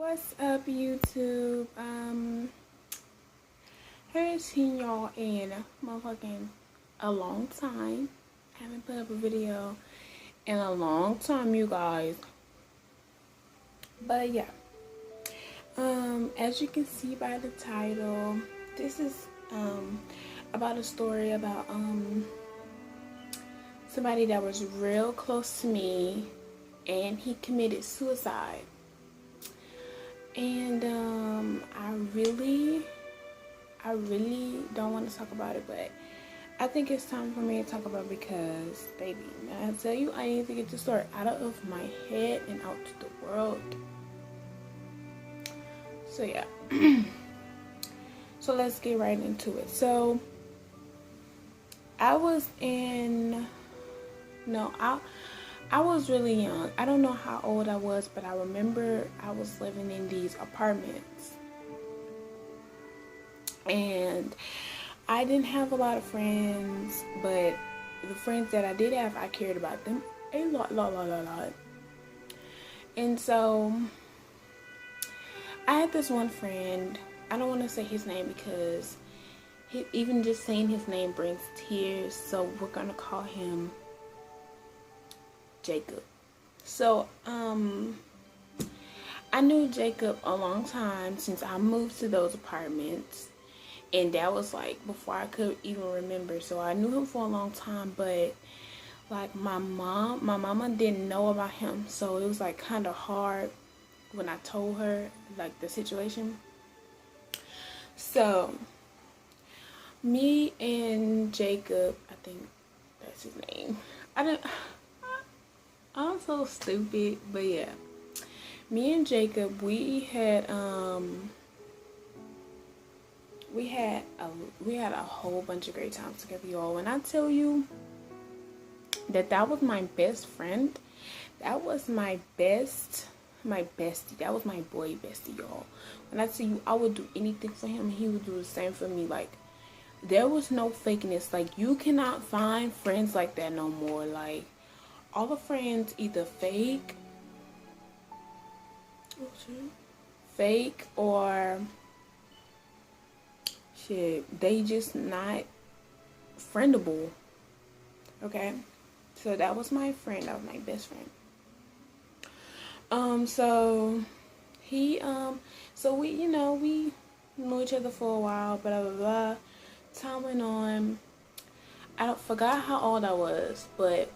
What's up, YouTube? Haven't seen y'all in motherfucking a long time. Haven't put up a video in a long time, you guys. But yeah, as you can see by the title, this is about a story about somebody that was real close to me, and he committed suicide. And I really don't want to talk about it, but I think it's time for me to talk about it because, baby, when I tell you I need to get the story out of my head and out to the world. So yeah, so let's get right into it. So I was in, no, I was really young. I don't know how old I was, but I remember I was living in these apartments. And I didn't have a lot of friends, but the friends that I did have, I cared about them a lot. And so I had this one friend. I don't want to say his name because even just saying his name brings tears. So we're going to call him Jacob. So, I knew Jacob a long time since I moved to those apartments. And that was like before I could even remember. So I knew him for a long time, but like my mama didn't know about him. So it was like kind of hard when I told her like the situation. So me and Jacob, I think that's his name. I'm so stupid, but yeah. Me and Jacob, we had a whole bunch of great times together, y'all. When I tell you that was my best friend, that was my bestie, that was my boy bestie, y'all. When I tell you I would do anything for him, he would do the same for me. Like, there was no fakeness. Like, you cannot find friends like that no more. Like, all the friends either fake or shit, they just not friendable. Okay, so that was my friend. That was my best friend. So he so we we knew each other for a while. Blah blah blah. Time went on. I forgot how old I was, but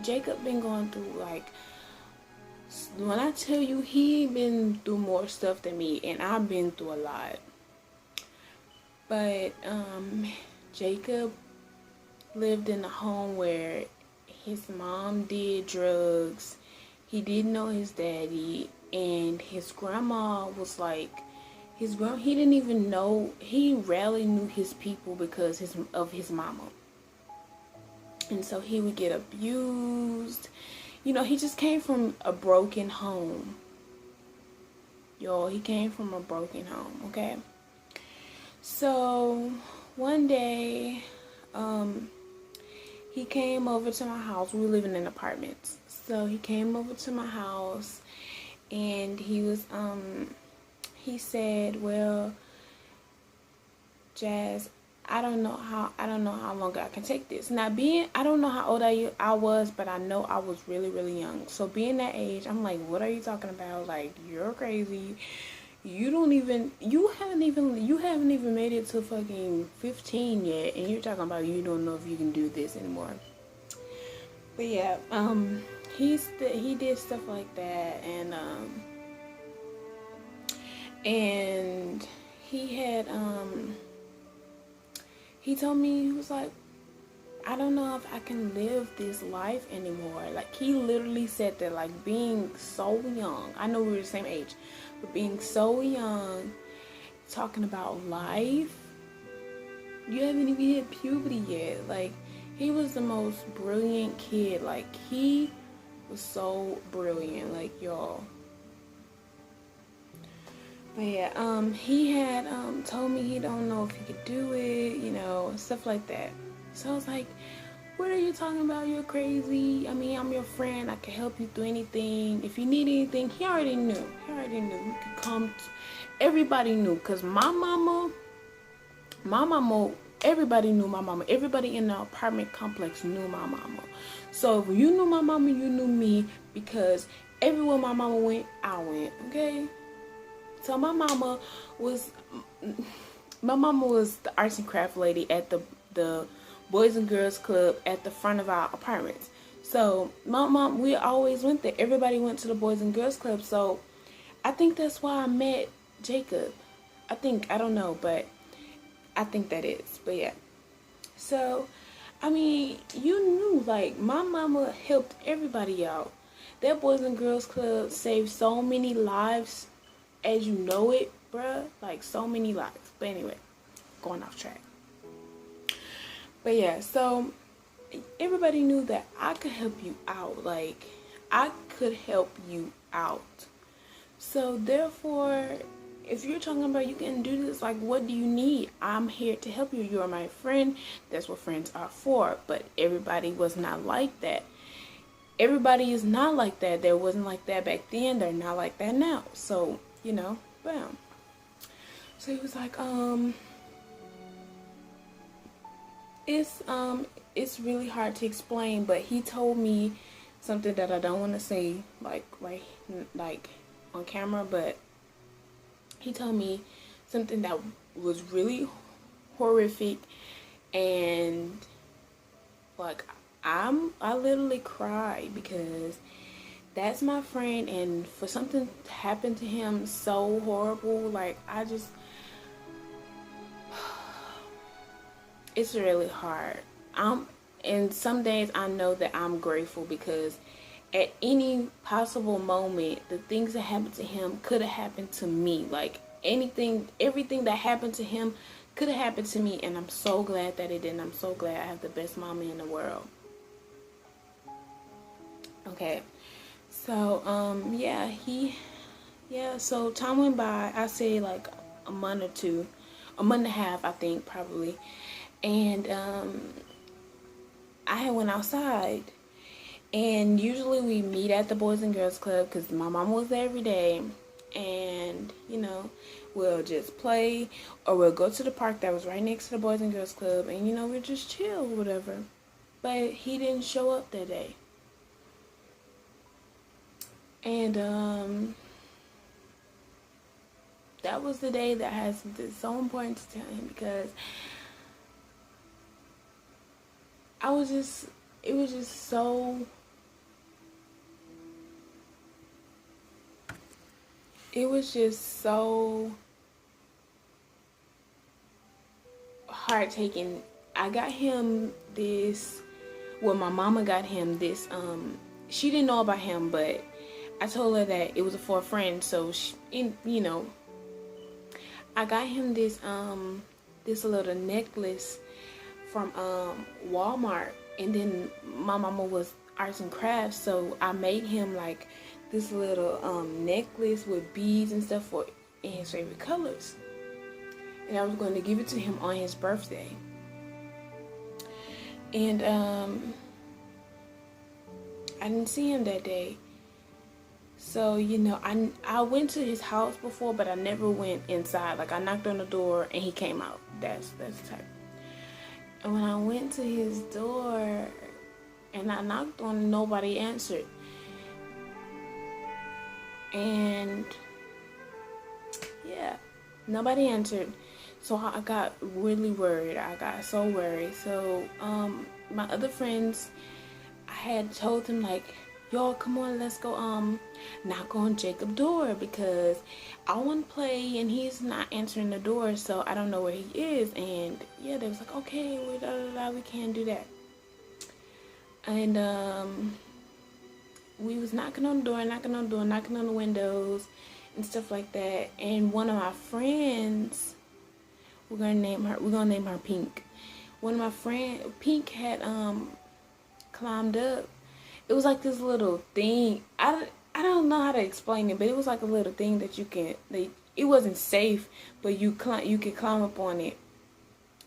Jacob been going through, like, when I tell you, he been through more stuff than me, and I've been through a lot. But Jacob lived in a home where his mom did drugs. He didn't know his daddy, and his grandma was like, he didn't even know, he rarely knew his people because of his mama. And so he would get abused. You know, he just came from a broken home. Y'all, he came from a broken home, okay? So one day, he came over to my house. We were living in apartments. So he came over to my house, and he said, well, Jazz, I don't know how long I can take this. Now, I don't know how old I was, but I know I was really, really young. So being that age, I'm like, what are you talking about? Like, you're crazy. You haven't even made it to fucking 15 yet, and you're talking about you don't know if you can do this anymore. But yeah, he did stuff like that, and he had he told me, he was like, I don't know if I can live this life anymore. Like, he literally said that, like, being so young, I know we were the same age, but being so young, talking about life, you haven't even hit puberty yet. Like, he was the most brilliant kid. Like, he was so brilliant, like, y'all. But yeah, he had told me he don't know if he could do it, you know, stuff like that. So I was like, what are you talking about? You're crazy. I mean, I'm your friend. I can help you through anything. If you need anything, he already knew. He already knew. You could come. Everybody knew. Because my mama, everybody knew my mama. Everybody in the apartment complex knew my mama. So if you knew my mama, you knew me. Because everywhere my mama went, I went. Okay? So my mama was the arts and craft lady at the Boys and Girls Club at the front of our apartments. So my mom, we always went there. Everybody went to the Boys and Girls Club. So I think that's why I met Jacob. I don't know, but I think that is. But yeah. So, I mean, you knew, like, my mama helped everybody out. That Boys and Girls Club saved so many lives as you know it, bruh. Like, so many lives. But anyway, going off track. But yeah, so everybody knew that I could help you out. Like, I could help you out. So therefore, if you're talking about you can do this, like, what do you need? I'm here to help you. You are my friend. That's what friends are for. But everybody was not like that. Everybody is not like that. There wasn't like that back then. They're not like that now. So, you know, bam. So he was like, it's really hard to explain, but he told me something that I don't want to say like on camera, but he told me something that was really horrific, and like I literally cried because that's my friend, and for something to happen to him so horrible, like it's really hard. And some days I know that I'm grateful because at any possible moment, the things that happened to him could have happened to me. Like everything that happened to him could have happened to me, and I'm so glad that it didn't. I'm so glad I have the best mama in the world. Okay, so so time went by. I say like a month or two, a month and a half, I think probably. And I had went outside, and usually we meet at the Boys and Girls Club because my mom was there every day, and you know, we'll just play, or we'll go to the park that was right next to the Boys and Girls Club, and you know, we'll just chill or whatever. But he didn't show up that day, and that was the day that has been so important to tell him because it was just so hard taking. I got him this, well, my mama got him this, she didn't know about him, but I told her that it was for a friend, so you know, I got him this little necklace from Walmart, and then my mama was arts and crafts, so I made him like this little necklace with beads and stuff in his favorite colors, and I was going to give it to him on his birthday. And I didn't see him that day, so you know, I went to his house before, but I never went inside. Like I knocked on the door and he came out. That's the type. And when I went to his door and I knocked on, nobody answered. And yeah, nobody answered. So I got really worried. I got so worried. So my other friends, I had told them like, y'all come on, let's go knock on Jacob's door because I want to play and he's not answering the door, so I don't know where he is. And yeah, they was like, okay, we can't do that. And we was knocking on the door, knocking on the windows and stuff like that. And one of my friends, we're gonna name her Pink. One of my friends, Pink, had climbed up. It was like this little thing. I don't know how to explain it, but it was like a little thing that you can. It wasn't safe, but you could climb up on it.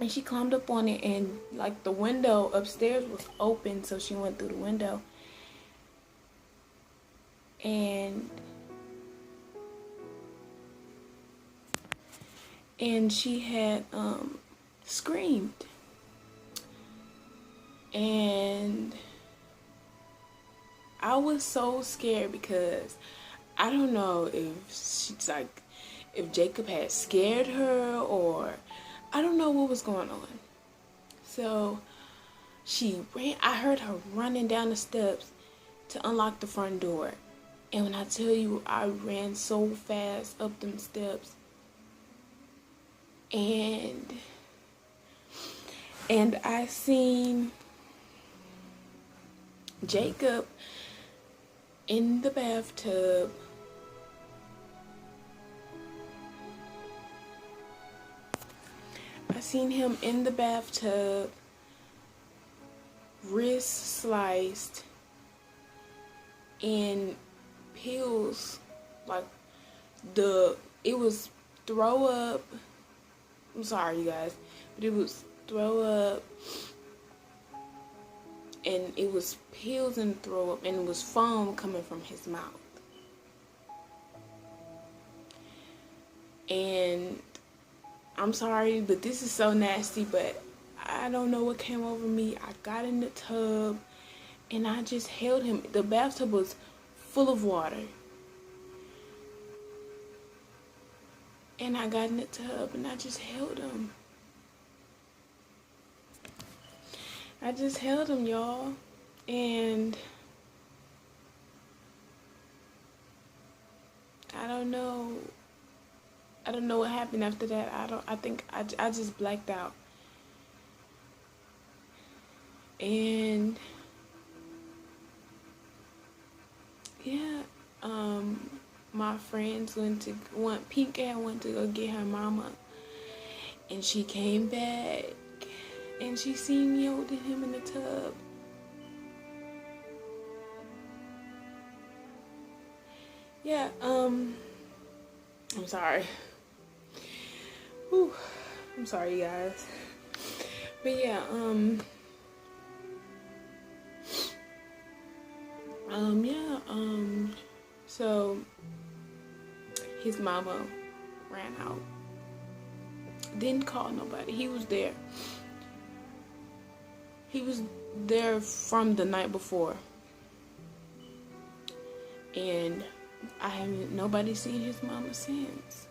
And she climbed up on it, and like the window upstairs was open, so she went through the window. And she had screamed. And I was so scared because I don't know if Jacob had scared her, or I don't know what was going on. So she ran. I heard her running down the steps to unlock the front door. And when I tell you, I ran so fast up them steps. And I seen Jacob in the bathtub. I seen him in the bathtub, wrist sliced, and pills, like it was throw up. I'm sorry, you guys, but it was throw up, and it was pills and throw up, and it was foam coming from his mouth. And I'm sorry, but this is so nasty, but I don't know what came over me. I got in the tub, and I just held him. The bathtub was full of water. And I got in the tub, and I just held him. I just held him, y'all. And I don't know what happened after that. I think I just blacked out. And yeah, my friends Pink went to go get her mama, and she came back, and she seen me holding him in the tub. Yeah, I'm sorry. Whew. I'm sorry, you guys. But yeah, so his mama ran out. Didn't call nobody. He was there. He was there from the night before. And nobody seen his mama since.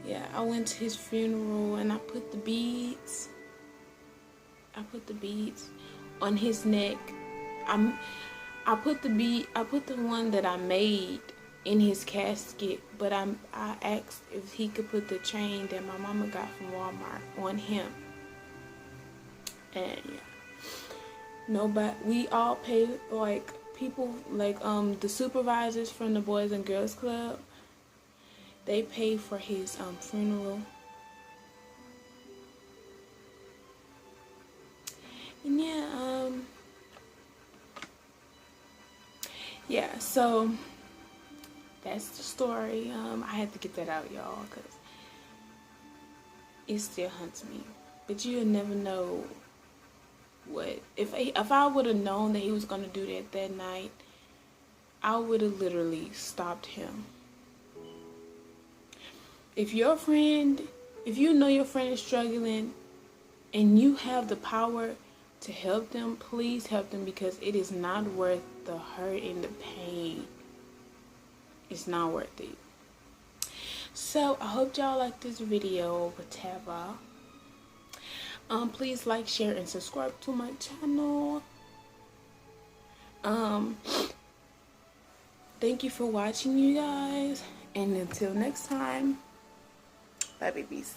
Yeah, I went to his funeral, and I put the beads on his neck. I put the one that I made in his casket, but I asked if he could put the chain that my mama got from Walmart on him. And yeah, we all paid, like people, like the supervisors from the Boys and Girls Club, they paid for his funeral. And yeah, so that's the story. I had to get that out, y'all, because it still haunts me. But you'll never know what if I would have known that he was gonna do that night. I would have literally stopped him. If you know your friend is struggling and you have the power to help them, please help them, because it is not worth the hurt and the pain. It's not worth it. So I hope y'all like this video, whatever. Please like, share, and subscribe to my channel. Thank you for watching, you guys, and until next time, bye, babies.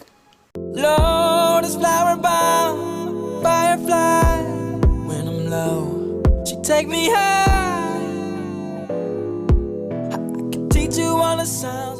Lotus flower bound, firefly. When I'm low, she take me high. I can teach you all the sounds.